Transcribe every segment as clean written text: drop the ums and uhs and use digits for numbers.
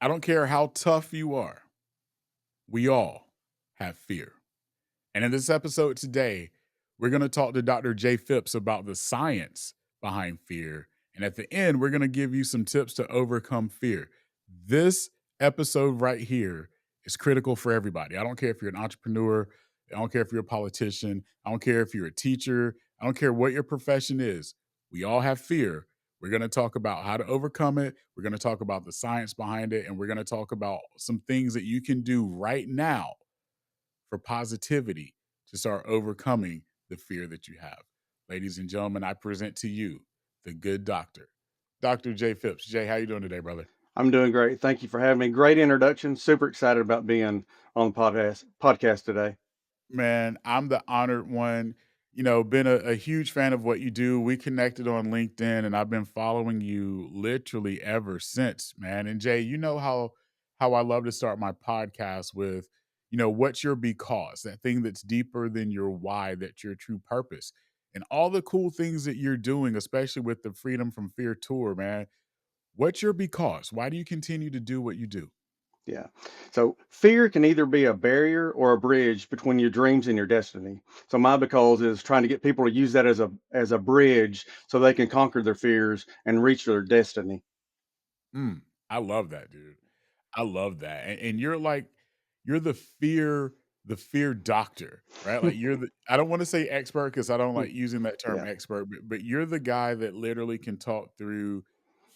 I don't care how tough you are, we all have fear. And in this episode today, we're going to talk to Dr. J. Phipps about the science behind fear. And at the end, we're going to give you some tips to overcome fear. This episode right here is critical for everybody. I don't care if you're an entrepreneur, I don't care if you're a politician, I don't care if you're a teacher, I don't care what your profession is. We all have fear. We're going to talk about how to overcome it. We're going to talk about the science behind it. And we're going to talk about some things that you can do right now for positivity to start overcoming the fear that you have. Ladies and gentlemen, I present to you the good doctor, Dr. J. Phipps. Jay, how you doing today, brother? I'm doing great. Thank you for having me. Great introduction. Super excited about being on the podcast today. Man, I'm the honored one. Been a huge fan of what you do. We connected on LinkedIn, and I've been following you literally ever since, man. And Jay, you know how I love to start my podcast with, what's your because, that thing that's deeper than your why, that's your true purpose, and all the cool things that you're doing, especially with the Freedom from Fear tour, man. What's your because? Why do you continue to do what you do? Yeah. So fear can either be a barrier or a bridge between your dreams and your destiny. So my because is trying to get people to use that as a bridge so they can conquer their fears and reach their destiny. Mm, I love that, dude. I love that. And you're the fear doctor, right? Like I don't want to say expert because I don't like using that term Yeah. expert, but you're the guy that literally can talk through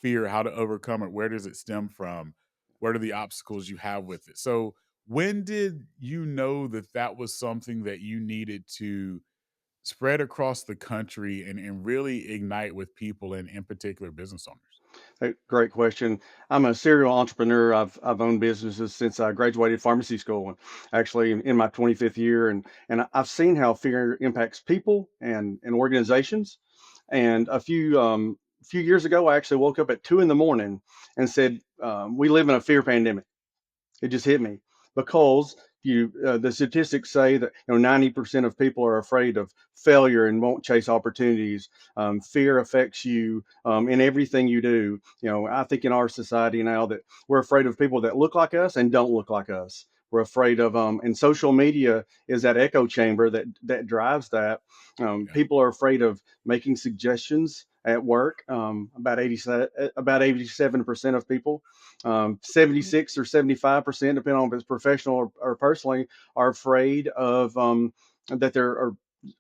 fear, how to overcome it, where does it stem from, what are the obstacles you have with it. So when did you know that that was something that you needed to spread across the country and really ignite with people and in particular business owners? Great question. I'm a serial entrepreneur. I've owned businesses since I graduated pharmacy school, and actually in my 25th year, and I've seen how fear impacts people and organizations. And a few years ago, I actually woke up at 2 in the morning and said, "We live in a fear pandemic." It just hit me because the statistics say that 90% of people are afraid of failure and won't chase opportunities. Fear affects you in everything you do. I think in our society now that we're afraid of people that look like us and don't look like us. We're afraid of and social media is that echo chamber that drives that. Yeah. People are afraid of making suggestions at work. About 87% of people, 76 or 75%, depending on if it's professional or personally, are afraid of that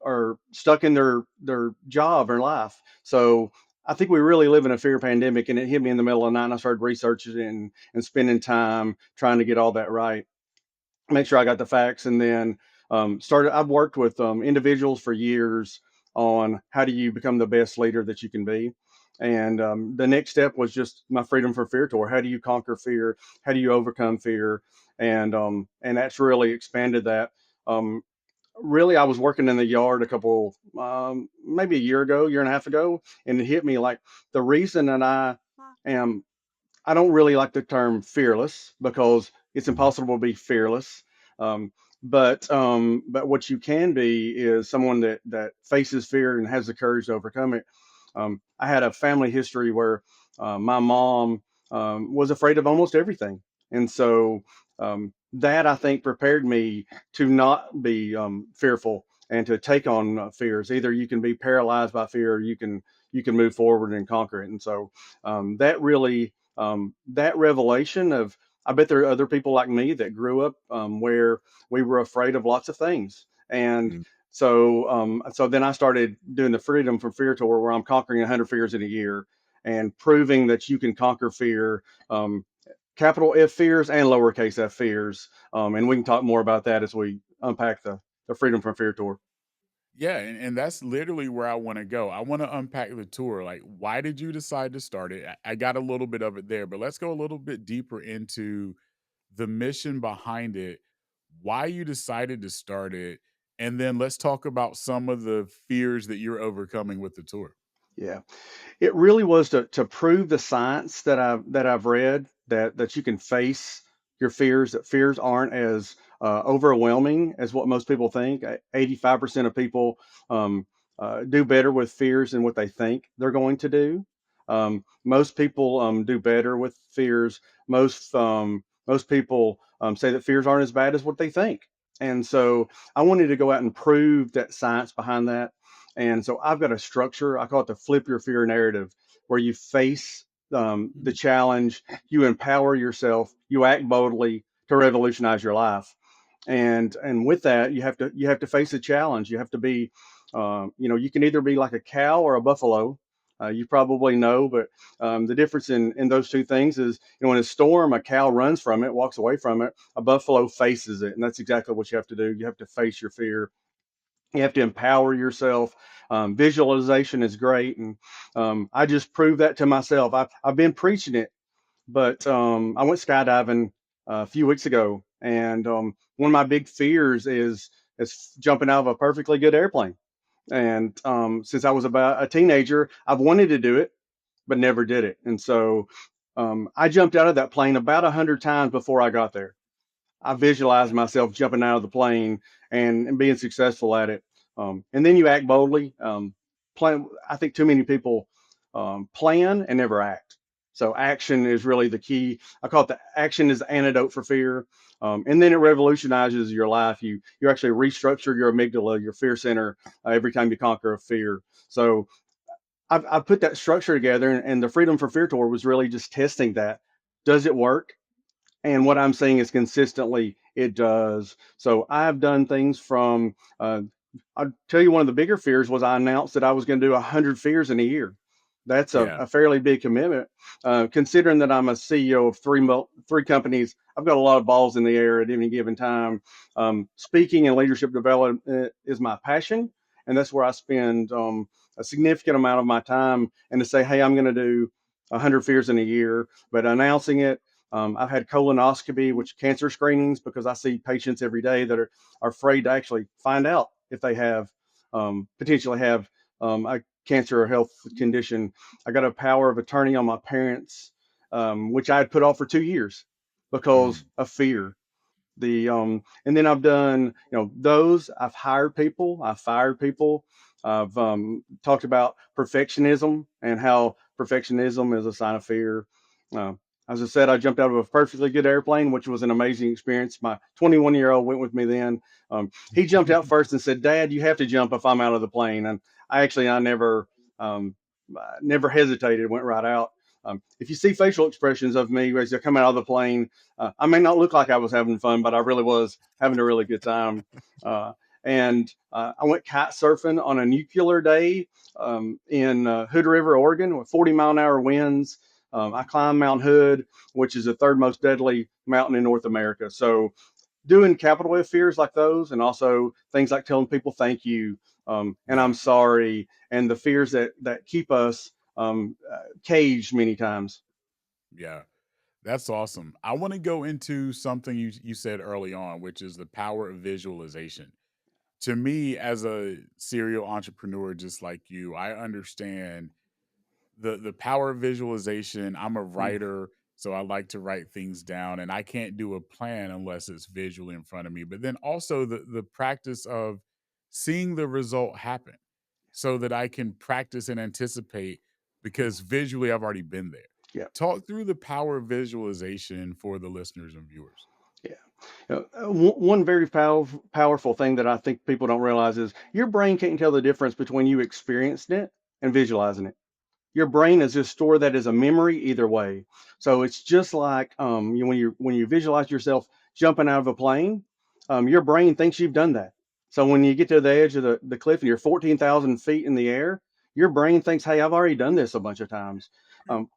are stuck in their job or life. So I think we really live in a fear pandemic, and it hit me in the middle of the night. And I started researching and spending time trying to get all that right, make sure I got the facts, and then started. I've worked with individuals for years on how do you become the best leader that you can be. And the next step was just my Freedom from Fear tour. How do you conquer fear? How do you overcome fear? And that's really expanded that. Um, Really, I was working in the yard a couple, maybe a year and a half ago, and it hit me like the reason that am I don't really like the term fearless because it's Mhm. impossible to be fearless. Um, but what you can be is someone that faces fear and has the courage to overcome it. I had a family history where my mom was afraid of almost everything, and so that I think prepared me to not be fearful and to take on fears. Either you can be paralyzed by fear, or you can move forward and conquer it. And so that revelation of, I bet there are other people like me that grew up where we were afraid of lots of things. And Mm. so then I started doing the Freedom from Fear tour, where I'm conquering 100 fears in a year and proving that you can conquer fear, capital F fears and lowercase f fears. And we can talk more about that as we unpack the Freedom from Fear tour. Yeah, and that's literally where I wanna go. I wanna unpack the tour, like, why did you decide to start it? I got a little bit of it there, but let's go a little bit deeper into the mission behind it, why you decided to start it, and then let's talk about some of the fears that you're overcoming with the tour. Yeah. It really was to prove the science that I've read, that you can face your fears, that fears aren't as overwhelming as what most people think. 85% of people do better with fears than what they think they're going to do. Most people do better with fears. Most people say that fears aren't as bad as what they think. And so I wanted to go out and prove that science behind that. And so I've got a structure. I call it the flip your fear narrative, where you face the challenge, you empower yourself, you act boldly to revolutionize your life. And with that, you have to face a challenge. You have to be, you can either be like a cow or a buffalo. You probably know, but the difference in those two things is, in a storm, a cow runs from it, walks away from it. A buffalo faces it, and that's exactly what you have to do. You have to face your fear. You have to empower yourself. Visualization is great, and I just proved that to myself. I've been preaching it, but I went skydiving a few weeks ago, and one of my big fears is jumping out of a perfectly good airplane. And since I was about a teenager, I've wanted to do it, but never did it. And so I jumped out of that plane about 100 times before I got there. I visualized myself jumping out of the plane and being successful at it. And then you act boldly. Plan. I think too many people plan and never act. So action is really the key. I call it the action is the antidote for fear. And then it revolutionizes your life. You actually restructure your amygdala, your fear center, every time you conquer a fear. So I've put that structure together, and the Freedom for Fear Tour was really just testing that. Does it work? And what I'm saying is consistently it does. So I've done things from, I'll tell you, one of the bigger fears was I announced that I was going to do 100 fears in a year. That's Yeah. a fairly big commitment. Considering that I'm a CEO of three companies, I've got a lot of balls in the air at any given time. Speaking and leadership development is my passion, and that's where I spend a significant amount of my time. And to say, hey, I'm going to do 100 fears in a year, but announcing it, I've had colonoscopy, which cancer screenings, because I see patients every day that are afraid to actually find out if they have potentially have a cancer or health condition. I got a power of attorney on my parents, which I had put off for 2 years because Mm. of fear. And then I've done, those. I've hired people, I've fired people. I've talked about perfectionism and how perfectionism is a sign of fear. uh, as I said, I jumped out of a perfectly good airplane, which was an amazing experience. My 21-year-old went with me then. He jumped out first and said, Dad, you have to jump if I'm out of the plane. And I um, never hesitated, went right out. If you see facial expressions of me as I come out of the plane, I may not look like I was having fun, but I really was having a really good time. And I went kite surfing on a nuclear day in Hood River, Oregon, with 40-mile-an-hour winds. I climbed Mount Hood, which is the third most deadly mountain in North America. So doing capital F fears like those, and also things like telling people thank you, and Yeah. I'm sorry, and the fears that keep us caged many times. Yeah. That's awesome. I want to go into something you said early on, which is the power of visualization. To me, as a serial entrepreneur just like you, I understand the power of visualization. I'm a Mm, writer, so I like to write things down, and I can't do a plan unless it's visually in front of me. But then also the practice of seeing the result happen so that I can practice and anticipate, mm, because visually I've already been there. yeah, Talk through the power of visualization for the listeners and viewers. yeah. One very powerful thing that I think people don't realize is your brain can't tell the difference between you experiencing it and visualizing it. Your brain is just stored that as a memory either way. So it's just like when you visualize yourself jumping out of a plane, your brain thinks you've done that. So when you get to the edge of the cliff and you're 14,000 feet in the air, your brain thinks, hey, I've already done this a bunch of times.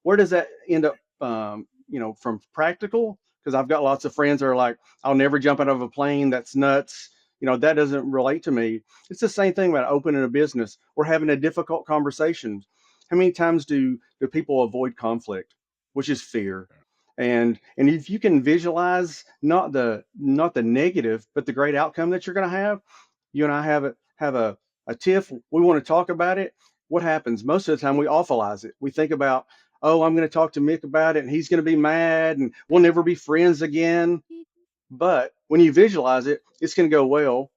Where does that end up, from practical? Because I've got lots of friends that are like, I'll never jump out of a plane. That's nuts. That doesn't relate to me. It's the same thing about opening a business or having a difficult conversation. How many times do people avoid conflict, which is fear? And if you can visualize not the negative, but the great outcome that you're going to have, you and I have a tiff. We want to talk about it. What happens most of the time? We awfulize it. We think about, oh, I'm going to talk to Mick about it, and he's going to be mad, and we'll never be friends again. But when you visualize it, it's going to go well.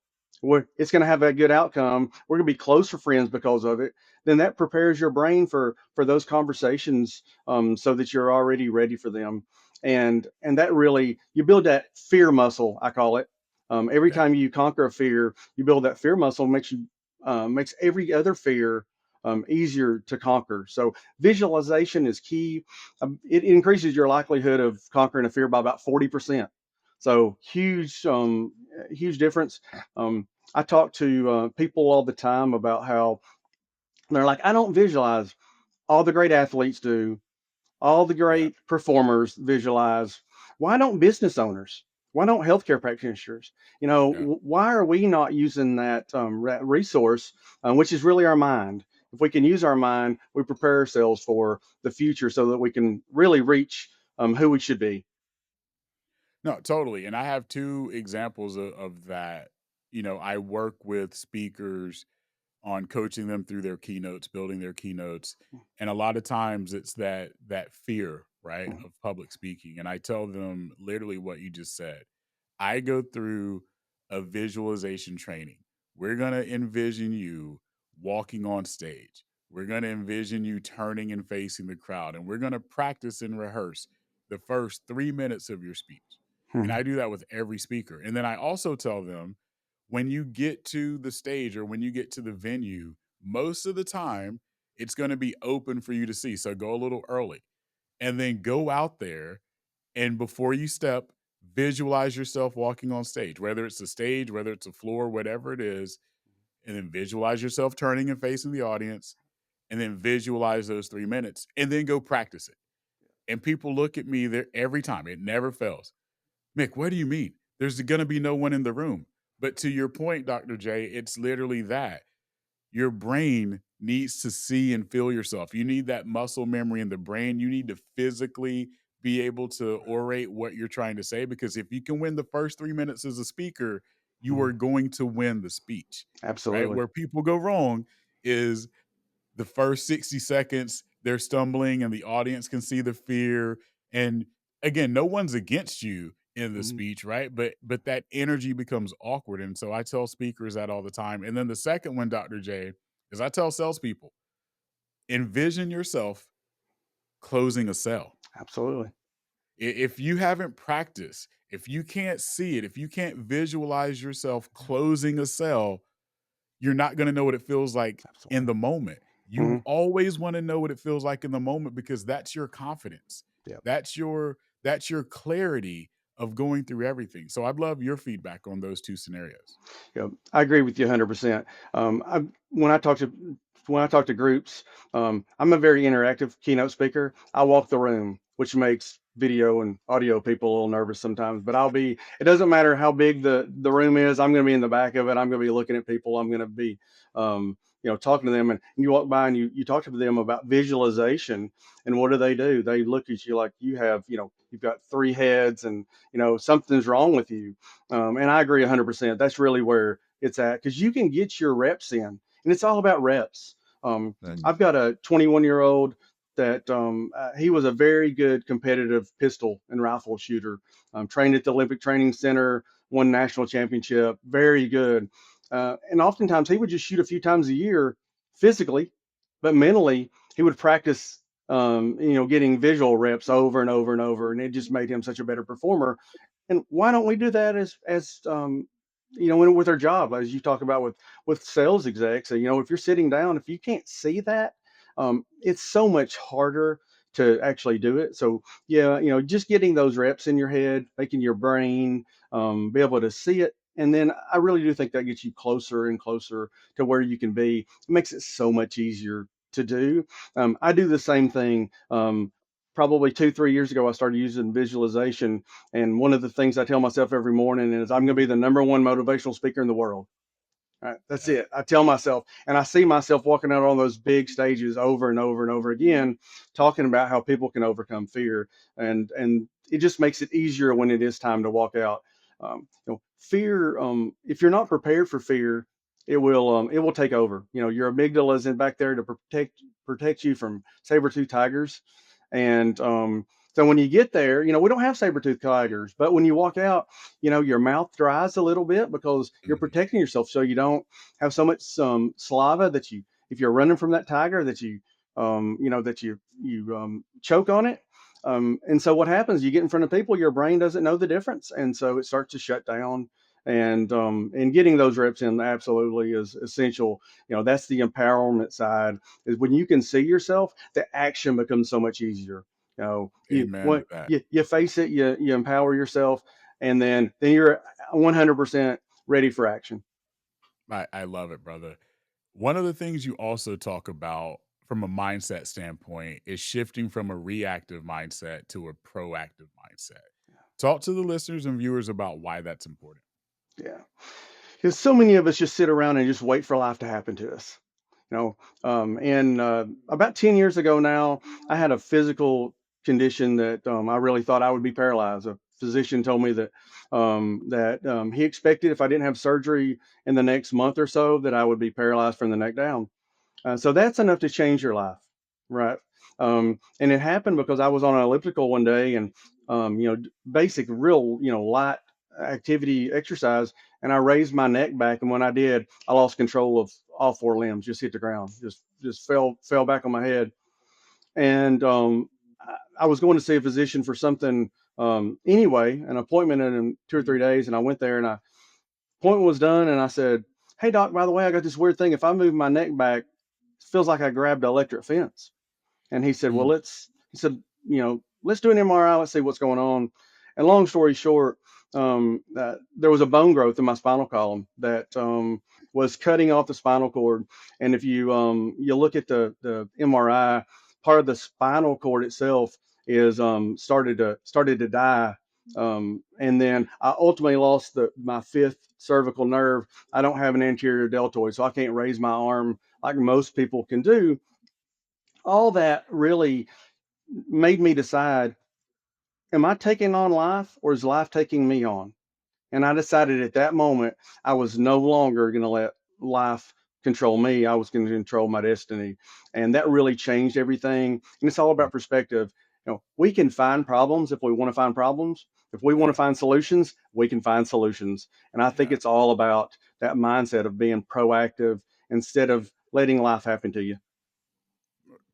it's going to have a good outcome. We're going to be closer friends because of it. Then that prepares your brain for those conversations, so that you're already ready for them. And that really, you build that fear muscle, I call it. Every Yeah. time you conquer a fear, you build that fear muscle, makes every other fear easier to conquer. So visualization is key. It increases your likelihood of conquering a fear by about 40%. So huge difference. I talk to people all the time about how they're like, I don't visualize. All the great athletes do. All the Yeah. great performers visualize. Why don't business owners? Why don't healthcare practitioners? Yeah. Why are we not using that resource, which is really our mind? If we can use our mind, we prepare ourselves for the future so that we can really reach who we should be. No, totally. And I have two examples of that. I work with speakers on coaching them through their keynotes, building their keynotes. And a lot of times it's that fear, right, Mhm. of public speaking. And I tell them literally what you just said. I go through a visualization training. We're going to envision you walking on stage. We're going to envision you turning and facing the crowd. And we're going to practice and rehearse the first 3 minutes of your speech. And Mhm. I do that with every speaker. And then I also tell them when you get to the stage or when you get to the venue, most of the time it's going to be open for you to see. So go a little early and then go out there and before you step, visualize yourself walking on stage, whether it's a stage, whether it's a floor, whatever it is, and then visualize yourself turning and facing the audience, and then visualize those 3 minutes, and then go practice it. And people look at me there every time, it never fails. Mick, what do you mean? There's going to be no one in the room. But to your point, Dr. J, it's literally that your brain needs to see and feel yourself. You need that muscle memory in the brain. You need to physically be able to orate what you're trying to say because if you can win the first 3 minutes as a speaker, you Mhm. are going to win the speech, right? Absolutely. Where people go wrong is the first 60 seconds, they're stumbling and the audience can see the fear. And again, no one's against you in the Mhm. speech, right? But that energy becomes awkward. And so I tell speakers that all the time. And then the second one, Dr. J, is I tell salespeople, envision yourself closing a sale. Absolutely. If you haven't practiced, if you can't see it, if you can't visualize yourself closing a sale, you're not gonna know what it feels like in Absolutely. the moment. You Mhm. always wanna know what it feels like in the moment because that's your confidence. Yep. That's your clarity of going through everything. So I'd love your feedback on those 2 scenarios. Yeah, I agree with you 100%. I, when I talk to groups, I'm a very interactive keynote speaker. I walk the room, which makes video and audio people a little nervous sometimes. But it doesn't matter how big the room is. I'm going to be in the back of it. I'm going to be looking at people. I'm going to be, talking to them. And you walk by and you talk to them about visualization. And what do? They look at you like you've got three heads and something's wrong with you. And I agree 100%. That's really where it's at because you can get your reps in, and it's all about reps. Um, And I've got a 21-year-old that he was a very good competitive pistol and rifle shooter. Trained at the Olympic Training Center, won national championship, very good. And oftentimes he would just shoot a few times a year physically, but mentally he would practice. Getting visual reps over and over and over, and it just made him such a better performer. And why don't we do that with our job, as you talk about with sales execs? If you're sitting down, if you can't see that, it's so much harder to actually do it. So yeah, just getting those reps in your head, making your brain be able to see it. And then I really do think that gets you closer and closer to where you can be. It makes it so much easier to do. I do the same thing. Probably 2, 3 years ago, I started using visualization, and one of the things I tell myself every morning is I'm going to be the number one motivational speaker in the world. All right, that's yeah, it. I tell myself, and I see myself walking out on those big stages over and over and over again, talking about how people can overcome fear, and it just makes it easier when it is time to walk out. Fear. If you're not prepared for fear, it will take over. Your amygdala is in back there to protect you from saber tooth tigers, and So when you get there, we don't have saber-tooth tigers, but when you walk out, your mouth dries a little bit because you're Mhm. protecting yourself so you don't have so much saliva that if you're running from that tiger, that you choke on it. And so what happens? You get in front of people, your brain doesn't know the difference, and so it starts to shut down. And getting those reps in absolutely is essential. That's the empowerment side. Is when you can see yourself, the action becomes so much easier. You Amen to what that. you face it, you empower yourself, and then you're 100% ready for action. I love it, brother. One of the things you also talk about from a mindset standpoint is shifting from a reactive mindset to a proactive mindset. Talk to the listeners and viewers about why that's important. Yeah, because so many of us just sit around and just wait for life to happen to us. And about 10 years ago now, I had a physical condition that I really thought I would be paralyzed. A physician told me that he expected if I didn't have surgery in the next month or so, that I would be paralyzed from the neck down. So that's enough to change your life, right? And it happened because I was on an elliptical one day and, basic, real, light activity exercise. And I raised my neck back. And when I did, I lost control of all four limbs, just hit the ground, just fell back on my head. And I was going to see a physician for something anyway, an appointment in 2 or 3 days. And I went there and appointment was done. And I said, "Hey, doc, by the way, I got this weird thing. If I move my neck back, it feels like I grabbed an electric fence." And he said, "Well, Mm, he said, let's do an MRI. Let's see what's going on." And long story short, there was a bone growth in my spinal column that was cutting off the spinal cord. And if you look at the MRI, part of the spinal cord itself is started to die. And then I ultimately lost my fifth cervical nerve. I don't have an anterior deltoid, so I can't raise my arm like most people can do. All that really made me decide, am I taking on life or is life taking me on? And I decided at that moment I was no longer going to let life control me. I was going to control my destiny. And that really changed everything. And it's all mm, about perspective. We can find problems if we want to find problems. If we want to yeah, find solutions, we can find solutions. And I think yeah. it's all about that mindset of being proactive instead of letting life happen to you.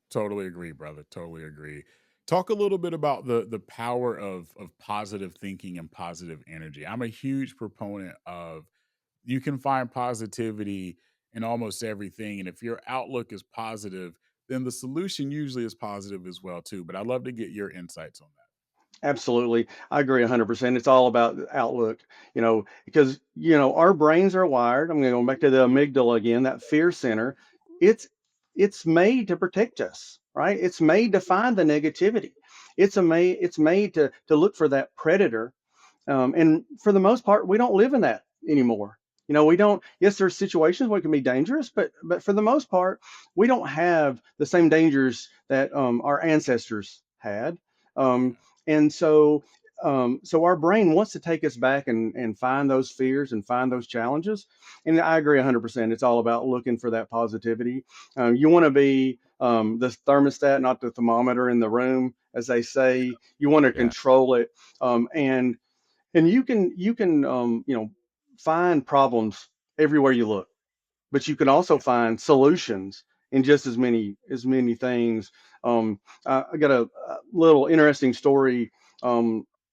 Totally agree, brother. Totally agree. Talk a little bit about the power of positive thinking and positive energy. I'm a huge proponent of you can find positivity in almost everything, and if your outlook is positive, then the solution usually is positive as well too. But I'd love to get your insights on that. Absolutely. I agree 100%. It's all about the outlook, because, our brains are wired. I'm going to go back to the amygdala again, that fear center. It's it's made to protect us, right? It's made to find the negativity. It's made to look for that predator. And for the most part, we don't live in that anymore. We don't. Yes, there's situations where it can be dangerous, but for the most part, we don't have the same dangers that our ancestors had. Um, Yeah, and so our brain wants to take us back and find those fears and find those challenges. And I agree 100%. It's all about looking for that positivity. You want to be the thermostat, not the thermometer in the room, as they say. You want to yeah, control it, and you can find problems everywhere you look, but you can also yeah, find solutions in just as many things. I got a little interesting story.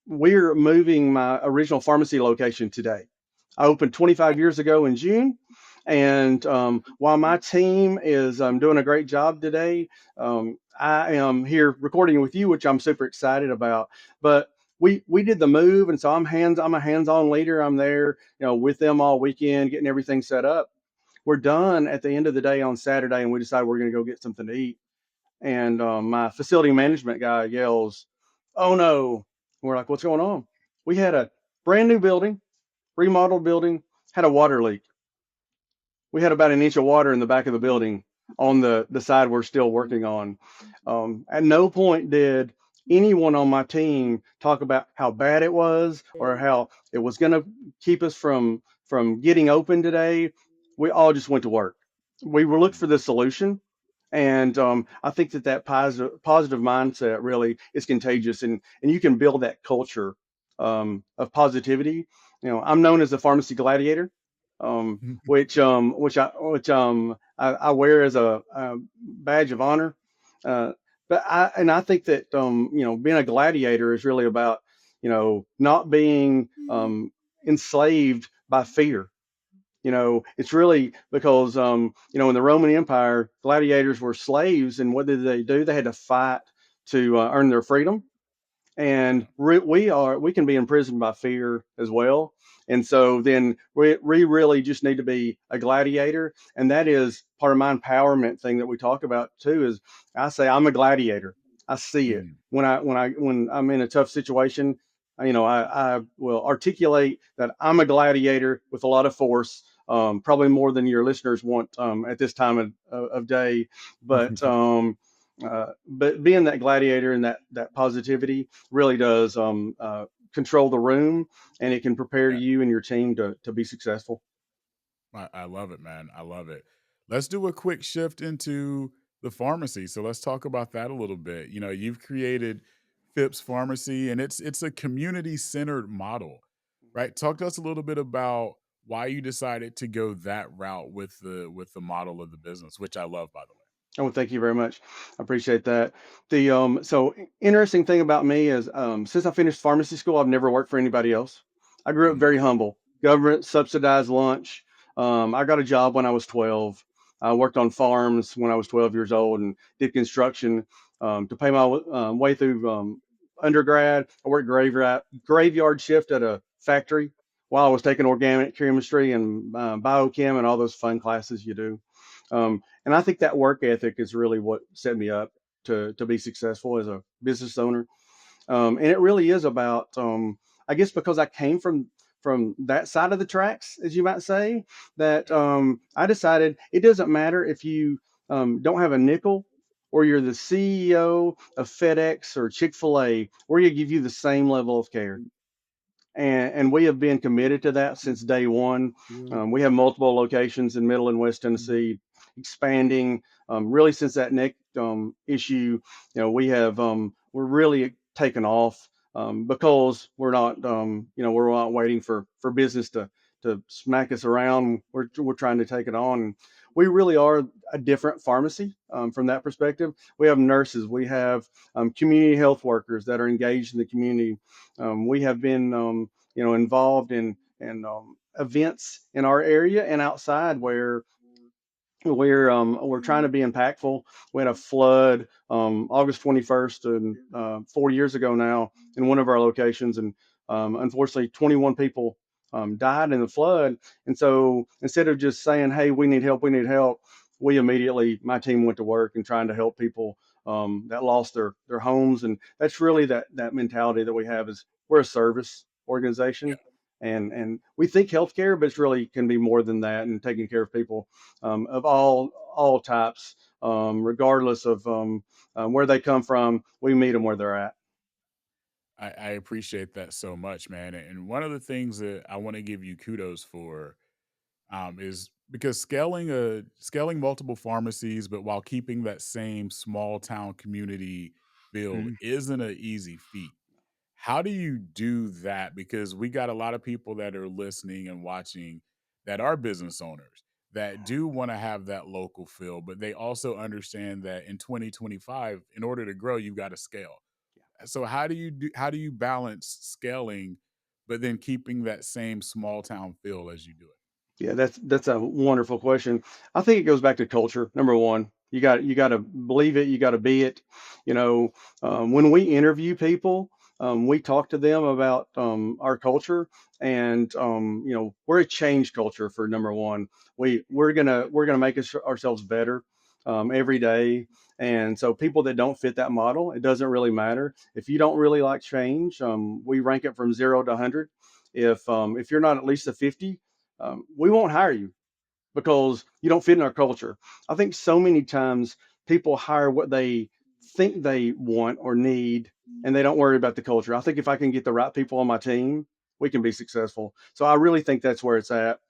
We're moving my original pharmacy location today. I opened 25 years ago in June. And while my team is doing a great job today, I am here recording with you, which I'm super excited about. But we did the move, and so I'm a hands-on leader. I'm there, with them all weekend, getting everything set up. We're done at the end of the day on Saturday, and we decide we're going to go get something to eat. And my facility management guy yells, "Oh no!" We're like, "What's going on?" We had a brand new building, remodeled building, had a water leak. We had about an inch of water in the back of the building on the side we're still working on. At no point did anyone on my team talk about how bad it was or how it was going to keep us from getting open today. We all just went to work. We were looking mm, for the solution, And I think that positive mindset really is contagious, and you can build that culture of positivity. I'm known as the pharmacy gladiator, which I wear as a badge of honor. Uh, but I think that being a gladiator is really about not being enslaved by fear. It's really because, in the Roman Empire, gladiators were slaves, and what did they do? They had to fight to earn their freedom. And Yeah. we can be imprisoned by fear as well. And so then we really just need to be a gladiator, and that is part of my empowerment thing that we talk about too. Is I say I'm a gladiator. I see it Mm. when I'm in a tough situation. I will articulate that I'm a gladiator with a lot of force, probably more than your listeners want at this time of day. But but being that gladiator and that positivity really does control the room, and it can prepare Yeah. you and your team to be successful. I love it, man. I love it. Let's do a quick shift into the pharmacy. So let's talk about that a little bit. You've created Phipps Pharmacy, and it's a community centered model, right? Talk to us a little bit about why you decided to go that route with the model of the business, which I love, by the way. Oh, thank you very much. I appreciate that. Interesting thing about me is since I finished pharmacy school, I've never worked for anybody else. I grew up Mhm. very humble. Government subsidized lunch. I got a job when I was 12. I worked on farms when I was 12 years old and did construction to pay my way through undergrad. I worked graveyard shift at a factory while I was taking organic chemistry and biochem and all those fun classes you do. And I think that work ethic is really what set me up to be successful as a business owner. And it really is about, I guess, because I came from that side of the tracks, as you might say, that Yeah. I decided it doesn't matter if you don't have a nickel or you're the CEO of FedEx or Chick-fil-A, we're going to give you the same level of care, and we have been committed to that since day one. We have multiple locations in Middle and West Tennessee, expanding. Really, since that neck issue, we're really taken off because we're not waiting for business to smack us around. We're trying to take it on. And we really are a different pharmacy from that perspective. We have nurses, we have community health workers that are engaged in the community. We have been involved in events in our area and outside where we're trying to be impactful. We had a flood August 21st, and 4 years ago now in one of our locations, and unfortunately 21 people died in the flood. And so instead of just saying, "Hey, we need help," we immediately, my team went to work and trying to help people that lost their homes. And that's really that mentality that we have, is we're a service organization. And we think healthcare, but it's really can be more than that, and taking care of people of all types, regardless of where they come from. We meet them where they're at. I appreciate that so much, man. And one of the things that I want to give you kudos for is because scaling multiple pharmacies, but while keeping that same small town community feel Mhm. isn't an easy feat. How do you do that? Because we got a lot of people that are listening and watching that are business owners that do want to have that local feel, but they also understand that in 2025, in order to grow, you've got to scale. So how do you balance scaling, but then keeping that same small town feel as you do it? Yeah, that's a wonderful question. I think it goes back to culture. Number one, you got to believe it. You got to be it. You know, when we interview people, we talk to them about our culture, and we're a change culture. For number one, we're gonna make ourselves better every day. And so people that don't fit that model, it doesn't really matter. If you don't really like change, we rank it from 0 to 100. If you're not at least a 50, we won't hire you because you don't fit in our culture. I think so many times people hire what they think they want or need, and they don't worry about the culture. I think if I can get the right people on my team, we can be successful. So I really think that's where it's at.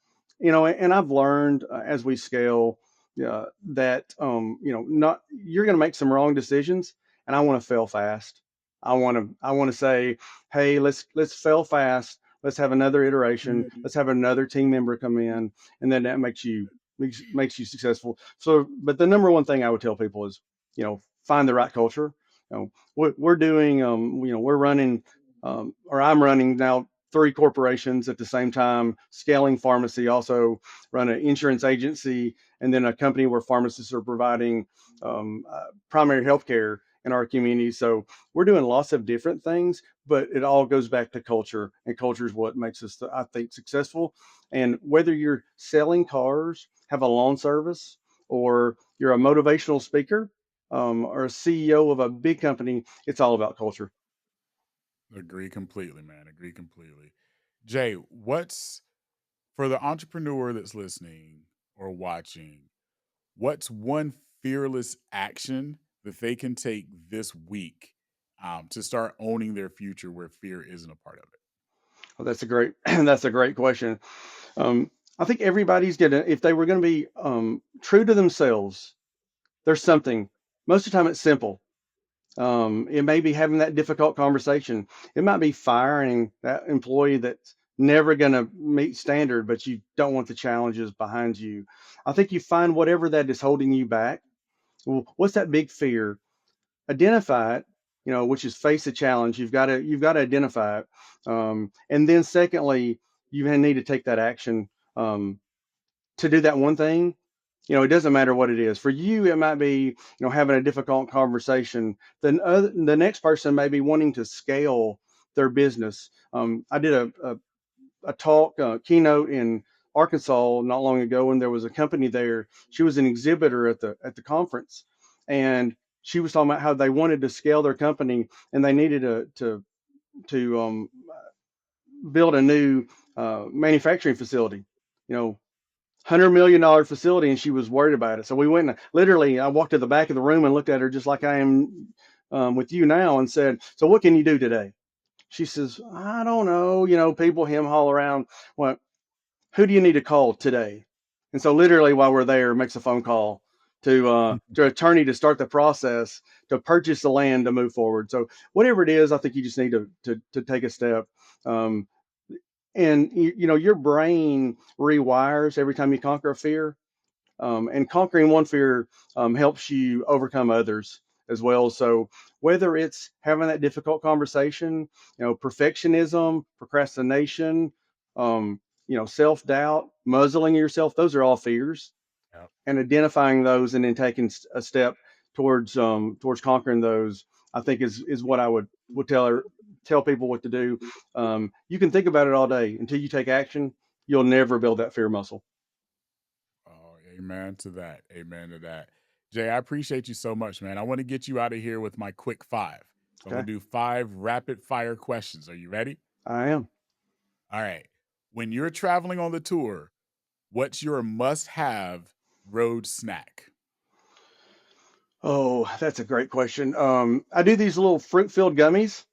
And I've learned as we scale. that not you're going to make some wrong decisions, and I want to fail fast. I want to say, hey, let's fail fast. Let's have another iteration. Let's have another team member come in, and then that makes you successful. So, but the number one thing I would tell people is, find the right culture. We're doing, we're running, or I'm running now three corporations at the same time, scaling pharmacy, also run an insurance agency, and then a company where pharmacists are providing primary health care in our community. So we're doing lots of different things, but it all goes back to culture, and culture is what makes us, I think, successful. And whether you're selling cars, have a lawn service, or you're a motivational speaker, or a CEO of a big company, it's all about culture. Agree completely, man. Agree completely. Jay, what's for the entrepreneur that's listening or watching, what's one fearless action that they can take this week to start owning their future where fear isn't a part of it? Well, that's a great that's a great question. Um, I think everybody's gonna, if they were gonna be true to themselves, there's something. Most of the time, it's simple. It may be having that difficult conversation. It might be firing that employee that's never going to meet standard, but you don't want the challenges behind you. I think you find whatever that is holding you back. Well, what's that big fear? Identify it. Which is face the challenge. You've got to identify it, and then secondly, you need to take that action to do that one thing. It doesn't matter what it is. For you, it might be, having a difficult conversation. Then the next person may be wanting to scale their business. I did a talk, keynote in Arkansas not long ago, and there was a company there. She was an exhibitor at the conference, and she was talking about how they wanted to scale their company, and they needed to build a new manufacturing facility. $100 million facility, and she was worried about it. So we went and literally, I walked to the back of the room and looked at her just like I am with you now, and said, "So what can you do today?" She says, "I don't know. People hem haul around. Well, who do you need to call today?" And so literally, while we're there, makes a phone call to attorney to start the process to purchase the land to move forward. So whatever it is, I think you just need to take a step. Um, and your brain rewires every time you conquer a fear, and conquering one fear helps you overcome others as well. So whether it's having that difficult conversation, perfectionism, procrastination, self-doubt, muzzling yourself, those are all fears. Yep. And identifying those and then taking a step towards conquering those, I think is what I would tell people what to do. You can think about it all day until you take action. You'll never build that fear muscle. Oh, amen to that. Amen to that. Jay, I appreciate you so much, man. I want to get you out of here with my quick five. So I'm going Okay, to do five rapid fire questions. Are you ready? I am. All right. When you're traveling on the tour, what's your must have road snack? Oh, that's a great question. I do these little fruit-filled gummies,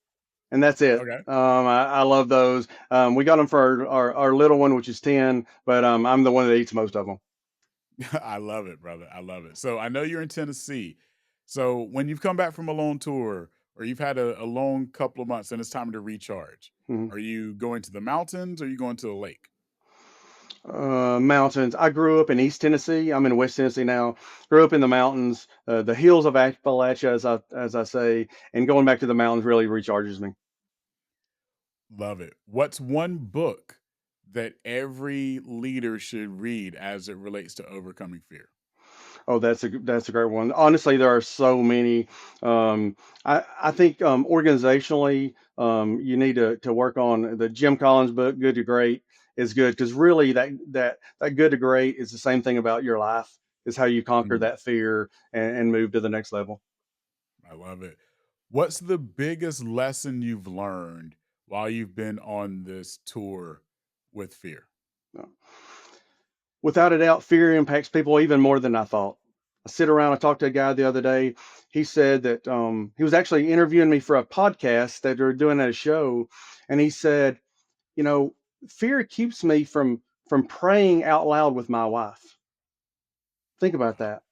and that's it. Okay. I love those. We got them for our little one, which is 10, but I'm the one that eats most of them. I love it, brother. I love it. So I know you're in Tennessee. So when you've come back from a long tour or you've had a long couple of months and it's time to recharge, Mhm. are you going to the mountains or are you going to the lake? Mountains. I grew up in East Tennessee. I'm in West Tennessee now. Grew up in the mountains, the hills of Appalachia, as I say, and going back to the mountains really recharges me. Love it. What's one book that every leader should read as it relates to overcoming fear? Oh, that's a great one. Honestly, there are so many. I think organizationally, you need to work on the Jim Collins book, Good to Great, is good because really that Good to Great is the same thing about your life. Is how you conquer Mm, that fear and move to the next level. I love it. What's the biggest lesson you've learned while you've been on this tour with fear? Uh, Without a doubt, fear impacts people even more than I thought. I sit around. I talked to a guy the other day. He said that he was actually interviewing me for a podcast that they're doing at a show, and he said, you know, fear keeps me from praying out loud with my wife. Think about that.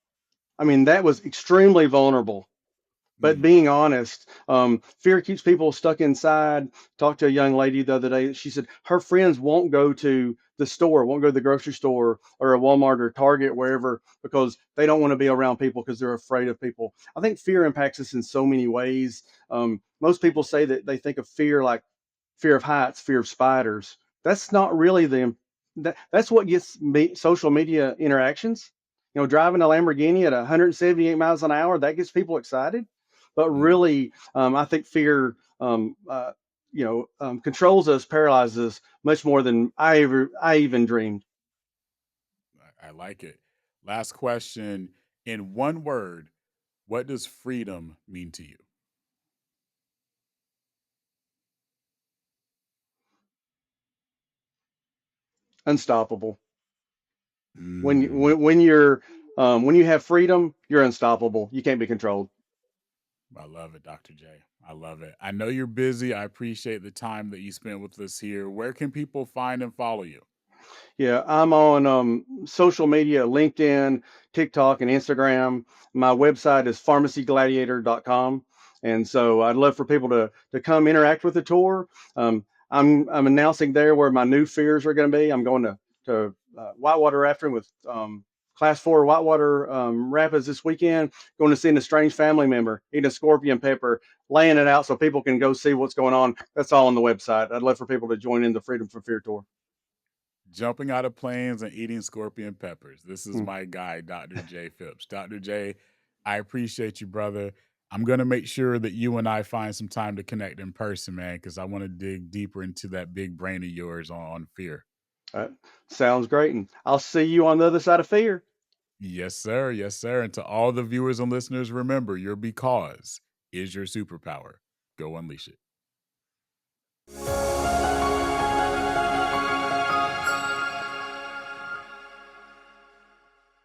I mean, that was extremely vulnerable. But Mm, being honest, fear keeps people stuck inside. Talked to a young lady the other day. She said her friends won't go to the store, won't go to the grocery store or a Walmart or Target, wherever, because they don't want to be around people because they're afraid of people. I think fear impacts us in so many ways. Most people say that they think of fear like fear of heights, fear of spiders. That's not really that's what gets social media interactions. Driving a Lamborghini at 178 miles an hour, that gets people excited. But mm. really, I think fear, controls us, paralyzes us much more than I even dreamed. I like it. Last question. In one word, what does freedom mean to you? Unstoppable. Mm, When you have freedom, you're unstoppable. You can't be controlled. I love it, Dr. J. I love it. I know you're busy. I appreciate the time that you spent with us here. Where can people find and follow you? Yeah, I'm on social media, LinkedIn, TikTok, and Instagram. My website is pharmacygladiator.com. And so I'd love for people to come interact with the tour. I'm announcing there where my new fears are going to be. I'm going to whitewater rafting with Class 4 whitewater rapids this weekend. Going to see a strange family member eating a scorpion pepper, laying it out so people can go see what's going on. That's all on the website. I'd love for people to join in the Freedom from Fear tour. Jumping out of planes and eating scorpion peppers. This is Hmm. my guy, Dr. J. Phipps. Dr. J, I appreciate you, brother. I'm going to make sure that you and I find some time to connect in person, man, because I want to dig deeper into that big brain of yours on fear. Uh, Sounds great. And I'll see you on the other side of fear. Yes, sir. Yes, sir. And to all the viewers and listeners, remember your because is your superpower. Go unleash it.